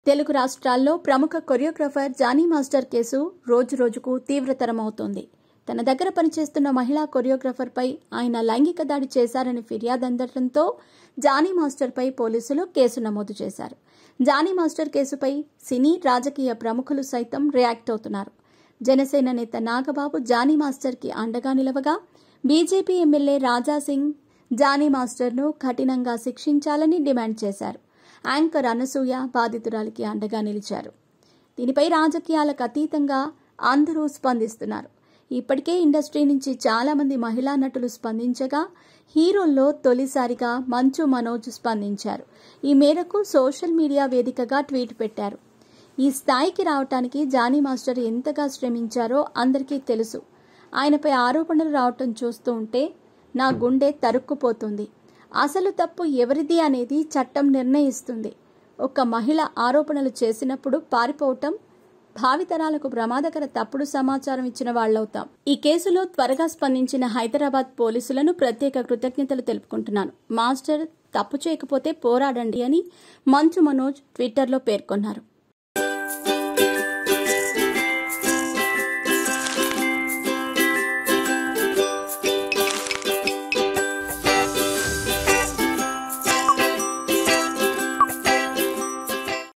తెలుగు రాష్ట్రాల్లో ప్రముఖ choreographer Johnny master case రోజురోజుకు తీవ్రతరమవుతోంది. తన దగ్గర పనిచేస్తున్న మహిళా కొరియోగ్రాఫర్పై ఆయన లైంగిక దాడి చేశారని ఫిర్యాదు అందడంతో జానీ మాస్టర్పై పోలీసులు కేసు నమోదు చేశారు. జానీ మాస్టర్ కేసుపై సినీ రాజకీయ ప్రముఖులు సైతం రియాక్ట్ అవుతున్నారు. జనసేన నేత నాగబాబు జానీ మాస్టర్కి అండగా నిలవగా, బీజేపీ ఎమ్మెల్యే రాజాసింగ్ జానీ మాస్టర్ను కఠినంగా శిక్షించాలని డిమాండ్ చేశారు. యాంకర్ అనసూయ బాధితురాలికి అండగా నిలిచారు. దీనిపై రాజకీయాలకు అతీతంగా అందరూ స్పందిస్తున్నారు. ఇప్పటికే ఇండస్ట్రీ నుంచి చాలా మంది మహిళా నటులు స్పందించగా, హీరోల్లో తొలిసారిగా మంచు మనోజ్ స్పందించారు. ఈ మేరకు సోషల్ మీడియా వేదికగా ట్వీట్ పెట్టారు. ఈ స్థాయికి రావటానికి జానీ మాస్టర్ ఎంతగా శ్రమించారో అందరికీ తెలుసు. ఆయనపై ఆరోపణలు రావటం చూస్తూ ఉంటే నా గుండె తరుక్కుపోతుంది. అసలు తప్పు ఎవరిది అనేది చట్టం నిర్ణయిస్తుంది. ఒక మహిళ ఆరోపణలు చేసినప్పుడు పారిపోవటం భావితరాలకు ప్రమాదకర తప్పుడు సమాచారం ఇచ్చిన వాళ్లవుతాం. ఈ కేసులో త్వరగా స్పందించిన హైదరాబాద్ పోలీసులను ప్రత్యేక కృతజ్ఞతలు తెలుపుకుంటున్నాను. మాస్టర్ తప్పు చేయకపోతే పోరాడండి అని మంచు మనోజ్ ట్విట్టర్లో పేర్కొన్నారు.